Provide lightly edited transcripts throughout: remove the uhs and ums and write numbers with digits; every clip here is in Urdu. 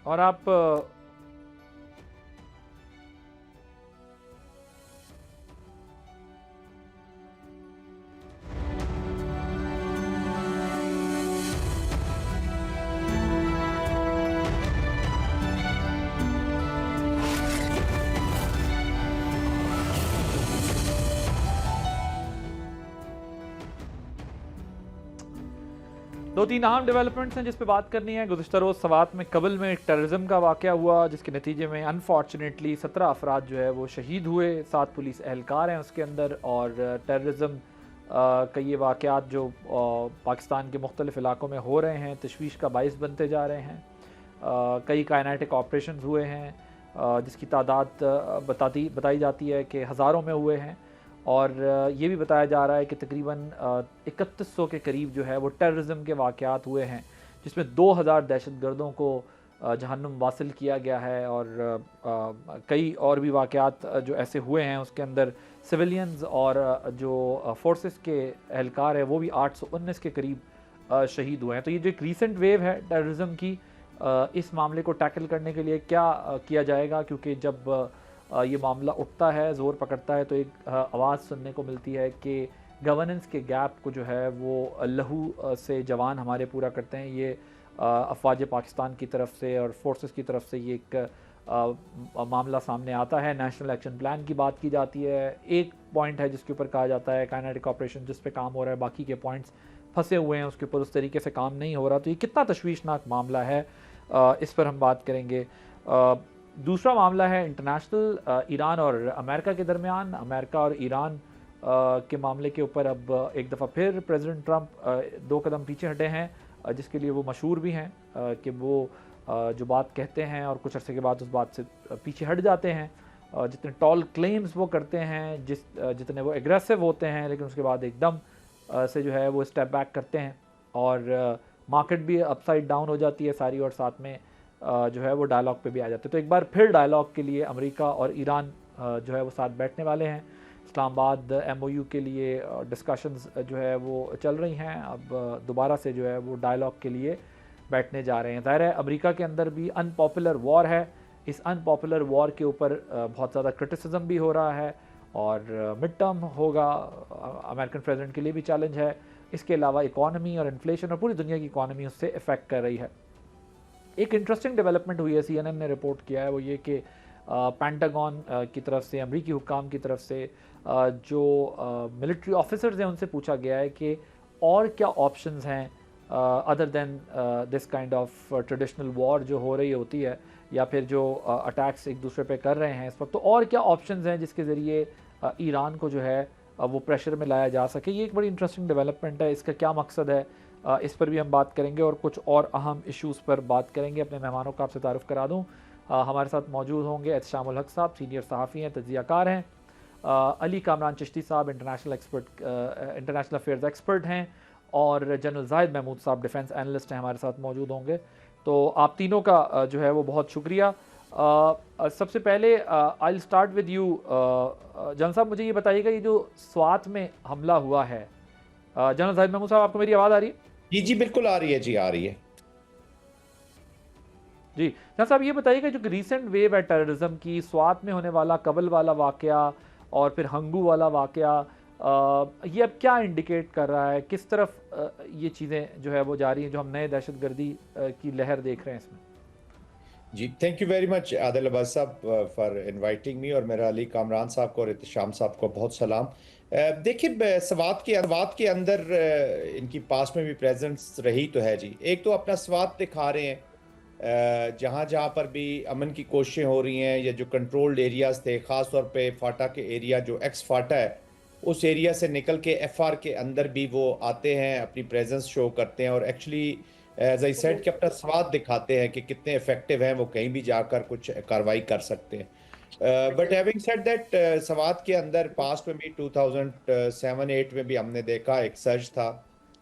اور آپ دو تین اہم ڈیولپمنٹس ہیں جس پہ بات کرنی ہے۔ گزشتہ روز سوات میں کبل میں ایک ٹیررزم کا واقعہ ہوا، جس کے نتیجے میں انفارچونیٹلی 17 افراد جو ہے وہ شہید ہوئے، 7 پولیس اہلکار ہیں اس کے اندر، اور ٹیررزم کا یہ واقعات جو پاکستان کے مختلف علاقوں میں ہو رہے ہیں تشویش کا باعث بنتے جا رہے ہیں۔ کئی کائنیٹک آپریشنز ہوئے ہیں جس کی تعداد بتائی جاتی ہے کہ ہزاروں میں ہوئے ہیں، اور یہ بھی بتایا جا رہا ہے کہ تقریباً 3100 کے قریب جو ہے وہ ٹیررزم کے واقعات ہوئے ہیں، جس میں 2000 دہشت گردوں کو جہنم واصل کیا گیا ہے، اور کئی اور بھی واقعات جو ایسے ہوئے ہیں اس کے اندر سویلینز اور جو فورسز کے اہلکار ہیں وہ بھی 819 کے قریب شہید ہوئے ہیں۔ تو یہ جو ایک ریسنٹ ویو ہے ٹیررزم کی، اس معاملے کو ٹیکل کرنے کے لیے کیا کیا جائے گا، کیونکہ جب یہ معاملہ اٹھتا ہے، زور پکڑتا ہے، تو ایک آواز سننے کو ملتی ہے کہ گورننس کے گیپ کو جو ہے وہ لہو سے جوان ہمارے پورا کرتے ہیں۔ یہ افواج پاکستان کی طرف سے اور فورسز کی طرف سے یہ ایک معاملہ سامنے آتا ہے۔ نیشنل ایکشن پلان کی بات کی جاتی ہے، ایک پوائنٹ ہے جس کے اوپر کہا جاتا ہے کائنیٹک آپریشن جس پہ کام ہو رہا ہے، باقی کے پوائنٹس پھنسے ہوئے ہیں، اس کے اوپر اس طریقے سے کام نہیں ہو رہا۔ تو یہ کتنا تشویشناک معاملہ ہے، اس پر ہم بات کریں گے۔ دوسرا معاملہ ہے انٹرنیشنل، ایران اور امریکہ کے درمیان۔ امریکہ اور ایران کے معاملے کے اوپر اب ایک دفعہ پھر پریزیڈنٹ ٹرمپ 2 قدم پیچھے ہٹے ہیں، جس کے لیے وہ مشہور بھی ہیں کہ وہ جو بات کہتے ہیں اور کچھ عرصے کے بعد اس بات سے پیچھے ہٹ جاتے ہیں۔ جتنے ٹال کلیمز وہ کرتے ہیں، جتنے وہ ایگریسو ہوتے ہیں، لیکن اس کے بعد ایک دم سے جو ہے وہ اسٹیپ بیک کرتے ہیں، اور مارکیٹ بھی اپ سائڈ ڈاؤن ہو جاتی ہے ساری، اور ساتھ میں جو ہے وہ ڈائلاگ پہ بھی آ جاتے ہیں۔ تو ایک بار پھر ڈائلاگ کے لیے امریکہ اور ایران جو ہے وہ ساتھ بیٹھنے والے ہیں۔ اسلام آباد ایم او یو کے لیے ڈسکشنز جو ہے وہ چل رہی ہیں، اب دوبارہ سے جو ہے وہ ڈائلاگ کے لیے بیٹھنے جا رہے ہیں۔ ظاہر ہے امریکہ کے اندر بھی ان پاپولر وار ہے، اس ان پاپولر وار کے اوپر بہت زیادہ کرٹیسزم بھی ہو رہا ہے، اور مڈ ٹرم ہوگا، امریکن پریزیڈنٹ کے لیے بھی چیلنج ہے۔ اس کے علاوہ اکانومی اور انفلیشن اور پوری دنیا کی اکانومی اس سے افیکٹ کر رہی ہے۔ ایک انٹرسٹنگ ڈیولپمنٹ ہوئی ہے، سی این این نے رپورٹ کیا ہے، وہ یہ کہ پینٹاگون کی طرف سے، امریکی حکام کی طرف سے جو ملٹری آفیسرز ہیں ان سے پوچھا گیا ہے کہ اور کیا آپشنز ہیں other then this kind of traditional war جو ہو رہی ہوتی ہے، یا پھر جو اٹیکس ایک دوسرے پہ کر رہے ہیں اس وقت، تو اور کیا آپشنز ہیں جس کے ذریعے ایران کو جو ہے وہ پریشر میں لایا جا سکے۔ یہ ایک بڑی انٹرسٹنگ ڈیولپمنٹ ہے، اس کا کیا مقصد ہے، اس پر بھی ہم بات کریں گے، اور کچھ اور اہم ایشوز پر بات کریں گے۔ اپنے مہمانوں کا آپ سے تعارف کرا دوں، ہمارے ساتھ موجود ہوں گے احتشام الحق صاحب، سینئر صحافی ہیں، تجزیہ کار ہیں، علی کامران چشتی صاحب انٹرنیشنل افیئرز ایکسپرٹ ہیں، اور جنرل زاہد محمود صاحب ڈیفنس اینالسٹ ہیں، ہمارے ساتھ موجود ہوں گے۔ تو آپ تینوں کا جو ہے وہ بہت شکریہ۔ سب سے پہلے I will start with you general صاحب، مجھے یہ بتائیے گا یہ جو سوات میں حملہ ہوا ہے، جنرل زاہد محمود صاحب آپ کو میری آواز آ رہی ہے؟ جی بالکل آ رہی ہے، جی آ رہی ہے جی جنرل صاحب یہ بتائیے کہ جو ریسنٹ ویو ہے ٹیررزم کی، سوات میں ہونے والا کبل والا واقعہ اور پھر ہنگو والا واقعہ، یہ اب کیا انڈیکیٹ کر رہا ہے، کس طرف یہ چیزیں جو ہے وہ جاری ہیں جو ہم نئے دہشت گردی کی لہر دیکھ رہے ہیں اس میں؟ جی تھینک یو ویری مچ عادل عباس صاحب فار انوائٹنگ می، اور میرا علی کامران صاحب کو اور احتشام صاحب کو بہت سلام۔ دیکھیے سوات کے اندر ان کی پاس میں بھی پریزنس رہی تو ہے جی۔ ایک تو اپنا سوات دکھا رہے ہیں، جہاں جہاں پر بھی امن کی کوششیں ہو رہی ہیں، یا جو کنٹرولڈ ایریاز تھے، خاص طور پہ فاٹا کے ایریا جو ایکس فاٹا ہے، اس ایریا سے نکل کے ایف آر کے اندر بھی وہ آتے ہیں، اپنی پریزنس شو کرتے ہیں، اور ایکچولی ایز آئی سیڈ کہ اپنا سواد دکھاتے ہیں کہ کتنے ایفیکٹو ہیں، وہ کہیں بھی جا کر کچھ کاروائی کر سکتے ہیں۔ But having said that, Swat کے اندر پاسٹ میں بھی 2007-8 میں بھی ہم نے دیکھا ایک سرج تھا،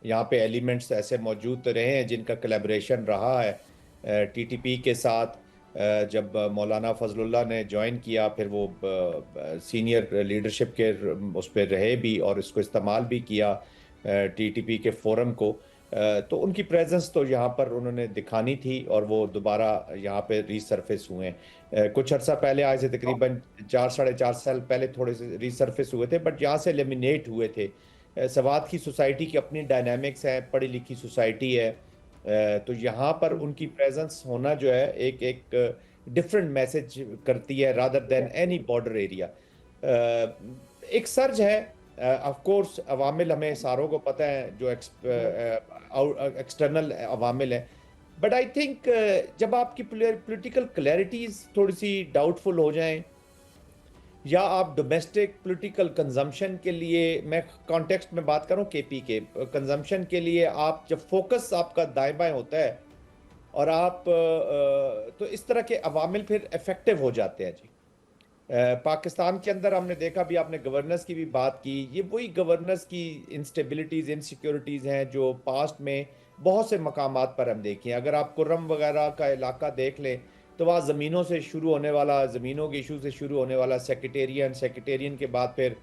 یہاں پہ ایلیمنٹس ایسے موجود رہے ہیں جن کا کولیبریشن رہا ہے ٹی ٹی پی کے ساتھ۔ جب مولانا فضل اللہ نے جوائن کیا، پھر وہ سینئر لیڈرشپ کے اس پہ رہے بھی، اور اس کو استعمال بھی کیا ٹی ٹی پی کے فورم کو۔ تو ان کی پریزنس تو یہاں پر انہوں نے دکھانی تھی اور وہ دوبارہ یہاں پہ ریسرفیس ہوئے ہیں. کچھ عرصہ پہلے آئے سے تقریباً 4-4.5 سال پہلے تھوڑے سے ریسرفیس ہوئے تھے بٹ یہاں سے ایلیمینیٹ ہوئے تھے. سوات کی سوسائٹی کی اپنی ڈائنامکس ہے, پڑھی لکھی سوسائٹی ہے, تو یہاں پر ان کی پریزنس ہونا جو ہے ایک ڈفرنٹ میسج کرتی ہے rather than any border area. ایک سرج ہے آف کورس, عوامل ہمیں ساروں کو پتہ ہے جو ایکسٹرنل عوامل ہیں, بٹ آئی تھنک جب آپ کی پولیٹیکل کلیئرٹیز تھوڑی سی ڈاؤٹ فل ہو جائیں یا آپ ڈومیسٹک پولیٹیکل کنزمپشن کے لیے, میں کانٹیکسٹ میں بات کروں کے پی کے کنزمپشن کے لیے, آپ جب فوکس آپ کا دائیں بائیں ہوتا ہے اور آپ تو اس طرح کے عوامل پھر افیکٹو ہو جاتے ہیں جی. پاکستان کے اندر ہم نے دیکھا بھی, آپ نے گورننس کی بھی بات کی, یہ وہی گورننس کی انسٹیبلٹیز انسیکیورٹیز ہیں جو پاسٹ میں بہت سے مقامات پر ہم دیکھیں. اگر آپ کرم وغیرہ کا علاقہ دیکھ لیں تو وہاں زمینوں سے شروع ہونے والا, زمینوں کے ایشو سے شروع ہونے والا سیکریٹرین کے بعد پھر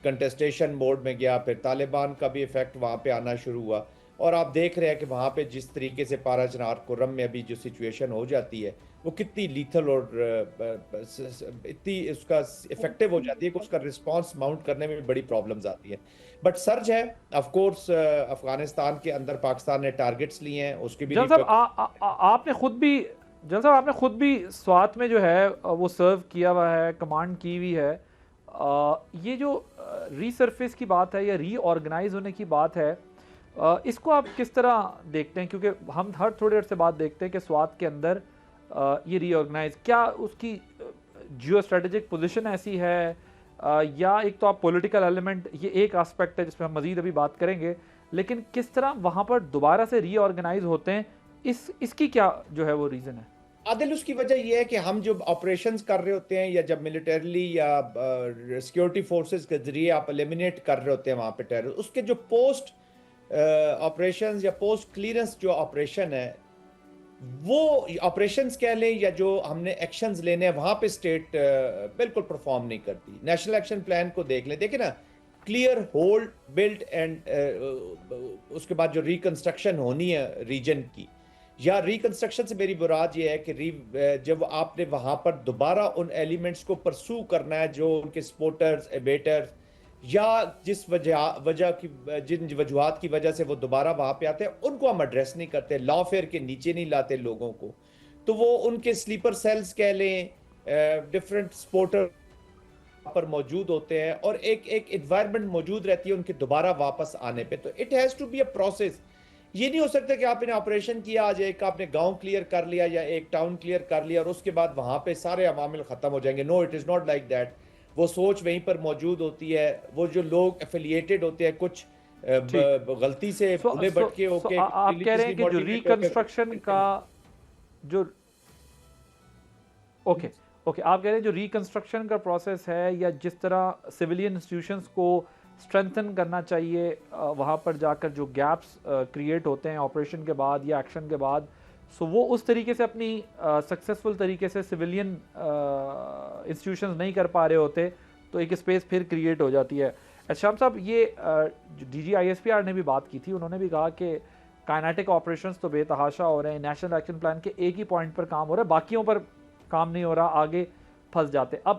کنٹسٹیشن موڈ میں گیا, پھر طالبان کا بھی ایفیکٹ وہاں پہ آنا شروع ہوا, اور آپ دیکھ رہے ہیں کہ وہاں پہ جس طریقے سے پارا چنار کرم میں ابھی جو سچویشن ہو جاتی ہے وہ کتنی لیتھل اور اتنی اس کا افیکٹو ہو جاتی ہے کہ اس کا رسپانس ماؤنٹ کرنے میں بھی بڑی پرابلمز آتی ہیں. بٹ سرج ہے آف کورس, افغانستان کے اندر پاکستان نے ٹارگٹس لیے ہیں, اس کے بھی جان صاحب آپ نے خود بھی سوات میں جو ہے وہ سرو کیا ہوا ہے, کمانڈ کی ہوئی ہے. یہ جو ری سرفیس کی بات ہے یا ری آرگنائز ہونے کی بات ہے, اس کو آپ کس طرح دیکھتے ہیں؟ کیونکہ ہم ہر تھوڑے عرصے بعد دیکھتے ہیں کہ سوات کے اندر یہ ری آرگنائز, کیا اس کی جیو اسٹریٹجک پوزیشن ایسی ہے, یا ایک تو آپ پولیٹیکل ایلیمنٹ, یہ ایک آسپیکٹ ہے جس پہ ہم مزید ابھی بات کریں گے, لیکن کس طرح وہاں پر دوبارہ سے ری آرگنائز ہوتے ہیں, اس کی کیا جو ہے وہ ریزن ہے؟ عادل, اس کی وجہ یہ ہے کہ ہم جب آپریشنز کر رہے ہوتے ہیں یا جب ملٹریلی یا سیکیورٹی فورسز کے ذریعے آپ ایلیمینیٹ کر رہے ہوتے ہیں وہاں پہ ٹیرر, اس کے جو پوسٹ آپریشنز یا پوسٹ کلیئرنس جو آپریشن ہے, وہ آپریشنز کہہ لیں یا جو ہم نے ایکشنز لینے ہیں, وہاں پہ اسٹیٹ بالکل پرفارم نہیں کرتی. نیشنل ایکشن پلان کو دیکھ لیں, دیکھیں نا, کلیئر ہولڈ بلٹ اینڈ اس کے بعد جو ریکنسٹرکشن ہونی ہے ریجن کی, یا ریکنسٹرکشن سے میری مراد یہ ہے کہ جب آپ نے وہاں پر دوبارہ ان ایلیمنٹس کو پرسو کرنا ہے جو ان کے سپورٹرز, ایبیٹرز, یا جس وجہ کی جن وجوہات کی وجہ سے وہ دوبارہ وہاں پہ آتے ہیں, ان کو ہم ایڈریس نہیں کرتے, لا فیئر کے نیچے نہیں لاتے لوگوں کو, تو وہ ان کے سلیپر سیلز کہہ لیں, ڈفرنٹ سپورٹر پر موجود ہوتے ہیں, اور ایک انوائرمنٹ موجود رہتی ہے ان کے دوبارہ واپس آنے پہ. تو it has to be a process. یہ نہیں ہو سکتا کہ آپ نے آپریشن کیا, آج ایک آپ نے گاؤں کلیئر کر لیا یا ایک ٹاؤن کلیئر کر لیا اور اس کے بعد وہاں پہ سارے عوامل ختم ہو جائیں گے. No, it is not like that. وہ سوچ وہیں پر موجود ہوتی ہے, وہ جو لوگ ایفیلیٹڈ ہوتے ہیں کچھ غلطی سے بھولے بھٹکے ہو کے, آپ کہہ رہے ہیں کہ جو ریکنسٹرکشن کا جو اوکے آپ کہہ رہے ہیں جو ریکنسٹرکشن کا پروسیس ہے, یا جس طرح سویلین انسٹیٹیوشنز کو اسٹرینتھن کرنا چاہیے, وہاں پر جا کر جو گیپس کریٹ ہوتے ہیں آپریشن کے بعد یا ایکشن کے بعد, سو وہ اس طریقے سے اپنی سکسیسفل طریقے سے سویلین انسٹیٹیوشنز نہیں کر پا رہے ہوتے, تو ایک اسپیس پھر کریٹ ہو جاتی ہے. شام صاحب, یہ D G I S P R نے بھی بات کی تھی, انہوں نے بھی کہا کہ کائنیٹک آپریشنز تو بے تحاشا ہو رہے ہیں, نیشنل ایکشن پلان کے ایک ہی پوائنٹ پر کام ہو رہا ہے, باقیوں پر کام نہیں ہو رہا, آگے پھنس جاتے. اب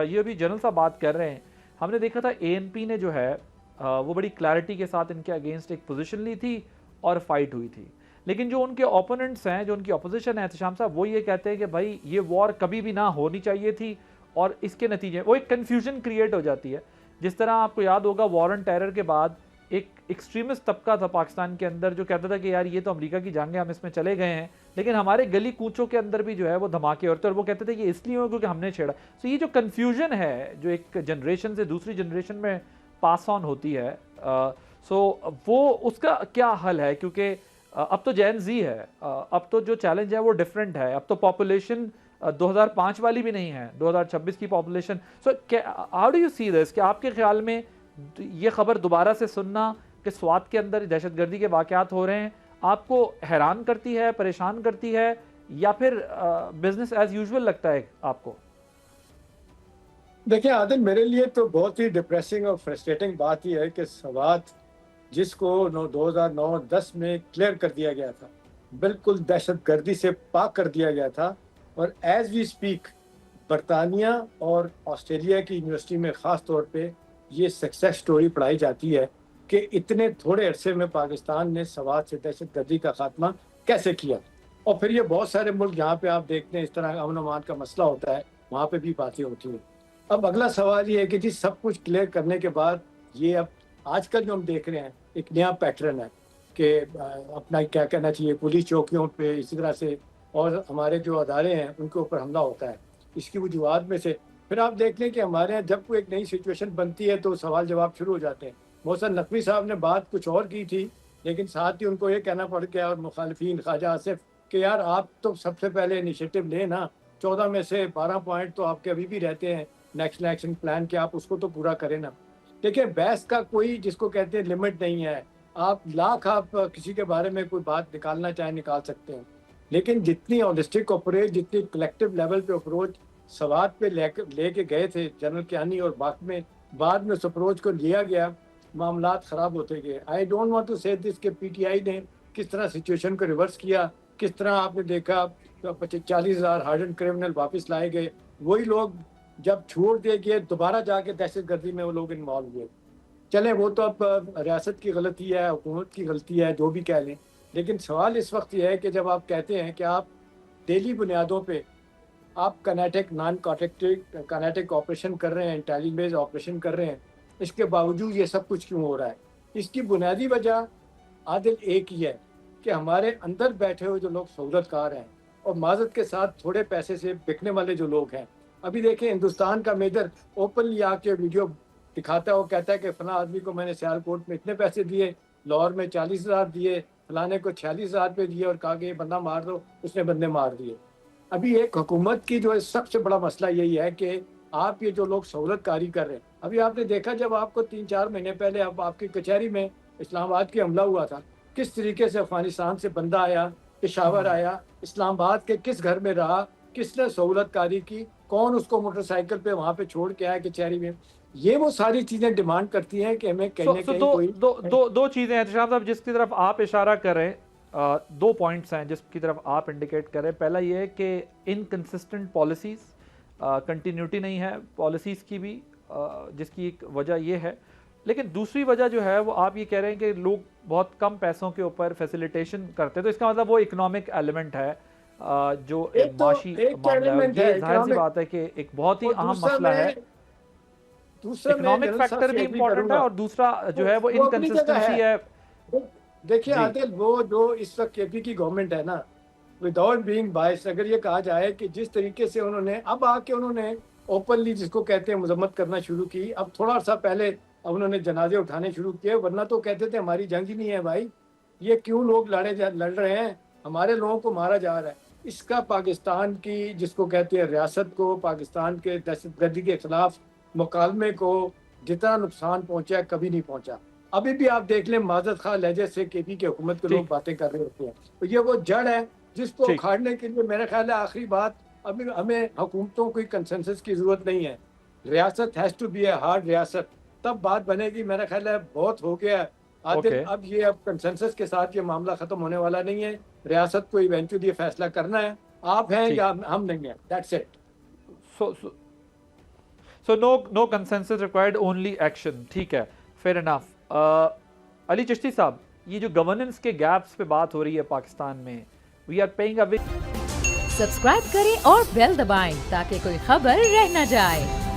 یہ بھی جنرل صاحب بات کر رہے ہیں, ہم نے دیکھا تھا اے این پی نے جو ہے وہ بڑی کلیئرٹی کے ساتھ ان کے اگینسٹ ایک پوزیشن لی تھی اور فائٹ ہوئی تھی, لیکن جو ان کے اوپوننٹس ہیں, جو ان کی اپوزیشن ہے احتشام صاحب, وہ یہ کہتے ہیں کہ بھائی یہ وار کبھی بھی نہ ہونی چاہیے تھی, اور اس کے نتیجے وہ ایک کنفیوژن کریٹ ہو جاتی ہے. جس طرح آپ کو یاد ہوگا وار آن ٹیرر کے بعد ایک ایکسٹریمسٹ طبقہ تھا پاکستان کے اندر جو کہتا تھا کہ یار یہ تو امریکہ کی جنگ ہے, ہم اس میں چلے گئے ہیں, لیکن ہمارے گلی کوچوں کے اندر بھی جو ہے وہ دھماکے ہوتے, اور وہ کہتے تھے یہ اس لیے ہو کیونکہ ہم نے چھیڑا. سو یہ جو کنفیوژن ہے جو ایک جنریشن سے دوسری جنریشن میں پاس آن ہوتی ہے, سو وہ اس کا کیا حل ہے؟ کیونکہ اب تو جین زی ہے, اب تو جو چیلنج ہے وہ ڈیفرنٹ ہے, اب تو پاپولیشن 2005 والی بھی نہیں ہے, 2026 کی population. So how do you see this, کہ آپ کے خیال میں یہ خبر دوبارہ سے سننا کہ سوات کے اندر دہشت گردی کے واقعات ہو رہے ہیں, آپ کو حیران کرتی ہے, پریشان کرتی ہے, یا پھر بزنس ایز یوزول لگتا ہے آپ کو؟ دیکھیں عادل, میرے لیے تو بہت ہی ڈپریسنگ اور فرسٹریٹنگ بات یہ ہے کہ سوات جس کو 2009-10 میں کلیئر کر دیا گیا تھا، بالکل دہشت گردی سے پاک کر دیا گیا تھا. اور ایز وی اسپیک برطانیہ اور آسٹریلیا کی یونیورسٹی میں خاص طور پہ یہ سکسیس سٹوری پڑھائی جاتی ہے کہ اتنے تھوڑے عرصے میں پاکستان نے سوات سے دہشت گردی کا خاتمہ کیسے کیا. اور پھر یہ بہت سارے ملک جہاں پہ آپ دیکھتے ہیں اس طرح امن و امان کا مسئلہ ہوتا ہے وہاں پہ بھی باتیں ہوتی ہیں. اب اگلا سوال یہ ہے کہ جی سب کچھ کلیئر کرنے کے بعد یہ اب آج کل جو ہم دیکھ رہے ہیں ایک نیا پیٹرن ہے کہ اپنا کیا کہنا چاہیے پولیس چوکیوں پہ اسی طرح سے اور ہمارے جو ادارے ہیں ان کے اوپر حملہ ہوتا ہے. اس کی وجوہات میں سے پھر آپ دیکھ لیں کہ ہمارے یہاں جب کوئی ایک نئی سچویشن بنتی ہے تو سوال جواب شروع ہو جاتے ہیں. محسن نقوی صاحب نے بات کچھ اور کی تھی لیکن ساتھ ہی ان کو یہ کہنا پڑ گیا اور مخالفین خواجہ آصف کہ یار آپ تو سب سے پہلے انیشیٹو لیں نا. 14 میں سے 12 پوائنٹ تو آپ کے ابھی بھی رہتے ہیں نیشنل ایکشن پلان کے، آپ اس کو تو پورا کریں نا. دیکھیں بحث کا کوئی جس کو کہتے ہیں لمٹ نہیں ہے. آپ کسی کے بارے میں کوئی بات نکالنا چاہیں نکال سکتے ہیں لیکن جتنی ہولسٹک اپروچ جتنی کلیکٹیو لیول پہ اپروچ سوات پہ لے کے گئے تھے جنرل کیانی اور باقی میں بعد میں اس اپروچ کو لیا گیا معاملات خراب ہوتے گئے. آئی ڈونٹ وانٹ ٹو سے دس کہ پی ٹی آئی نے کس طرح سچویشن کو ریورس کیا، کس طرح آپ نے دیکھا 40,000 ہارڈن کرمنل واپس لائے گئے. وہی لوگ جب چھوڑ دیے گئے دوبارہ جا کے دہشت گردی میں وہ لوگ انوالو ہوئے. چلیں وہ تو اب ریاست کی غلطی ہے، حکومت کی غلطی ہے، جو بھی کہہ لیں. لیکن سوال اس وقت یہ ہے کہ جب آپ کہتے ہیں کہ آپ ڈیلی بنیادوں پہ آپ کینیٹک نان کینیٹک آپریشن کر رہے ہیں، انٹیلیجنس آپریشن کر رہے ہیں، اس کے باوجود یہ سب کچھ کیوں ہو رہا ہے؟ اس کی بنیادی وجہ عادل ایک ہی ہے کہ ہمارے اندر بیٹھے ہوئے جو لوگ سہولت کار ہیں اور معذرت کے ساتھ تھوڑے پیسے سے بکنے والے جو لوگ ہیں. ابھی دیکھیں ہندوستان کا میجر اوپنلی آ کے ویڈیو دکھاتا ہے، وہ کہتا ہے کہ فلاں آدمی کو میں نے سیالکوٹ میں اتنے پیسے دیے، لاہور میں 40,000 دیے، فلانے کو 46,000 پہ دیے اور کہا کہ یہ بندہ مار دو، اس نے بندے مار دیے. ابھی ایک حکومت کی جو سب سے بڑا مسئلہ یہی ہے کہ آپ یہ جو لوگ سہولت کاری کر رہے ہیں. ابھی آپ نے دیکھا جب آپ کو 3-4 مہینے پہلے اب آپ کی کچہری میں اسلام آباد کی حملہ ہوا تھا، کس طریقے سے افغانستان سے بندہ آیا، پشاور آیا، اسلام آباد کے کس گھر میں رہا، کس نے سہولت کاری کی، کون اس کو موٹر سائیکل پہ وہاں پہ چھوڑ کے آیا کچہری میں. یہ وہ ساری چیزیں ڈیمانڈ کرتی ہیں کہ ہمیں کہیں نہ کہیں کوئی دو چیزیں ہیں احتشام صاحب جس کی طرف آپ اشارہ کر رہے ہیں. 2 پوائنٹس ہیں جس کی طرف آپ انڈیکیٹ کر رہے ہیں. پہلا یہ ہے کہ انکنسسٹنٹ پالیسیز، کنٹینیوٹی نہیں ہے پالیسیز کی بھی، جس کی ایک وجہ یہ ہے. لیکن دوسری وجہ جو ہے وہ آپ یہ کہہ رہے ہیں کہ لوگ بہت کم پیسوں کے اوپر فیسیلیٹیشن کرتے ہیں، تو اس کا مطلب وہ اکنامک ایلیمنٹ ہے جو معاشی معاملہ ہے. یہ ظاہر سی بات ہے کہ ایک بہت ہی اہم مسئلہ ہے. اکنامک فیکٹر بھی امپورٹنٹ ہے اور دوسرا جو ہے وہ انکنسسٹنسی ہے. دیکھیے عادل وہ جو اس وقت کے پی کی گورنمنٹ ہے نا، وداؤٹ بینگ بائس، اگر یہ کہا جائے کہ جس طریقے سے انہوں نے اب آ کے انہوں نے اوپنلی جس کو کہتے ہیں مذمت کرنا شروع کی. اب تھوڑا سا پہلے اب انہوں نے جنازے اٹھانے شروع کیے، ورنہ تو کہتے تھے ہماری جنگ ہی نہیں ہے بھائی، یہ کیوں لوگ لڑ رہے ہیں، ہمارے لوگوں کو مارا جا رہا ہے. اس کا پاکستان کی جس کو کہتے ہیں ریاست کو، پاکستان کے دہشت گردی کے خلاف مکالمے کو جتنا نقصان پہنچا ہے کبھی نہیں پہنچا. ابھی بھی آپ دیکھ لیں معذرت خواہ لہجے سے کے پی کی حکومت کے لوگ باتیں کر رہے ہوتے ہیں. تو یہ وہ جڑ ہے جس کو اکھاڑنے کے لیے میرا خیال ہے آخری بات ابھی ہمیں حکومتوں کی کنسنسس کی ضرورت نہیں ہے. ریاست has to be a hard ریاست، تب بات بنے گی. میرا خیال ہے بہت ہو گیا عادل، اب یہ اب کنسنسس کے ساتھ یہ معاملہ ختم ہونے والا نہیں ہے. ریاست کو ایونچولی یہ فیصلہ کرنا ہے، آپ ہیں یا ہم نہیں ہیں، that's it. So no consensus required, only action. ٹھیک ہے، fair enough. علی چشتی صاحب، یہ جو گورننس کے گیپس پہ بات ہو رہی ہے پاکستان میں، we are paying a big... subscribe کریں اور بیل دبائیں تاکہ کوئی خبر رہ نہ جائے.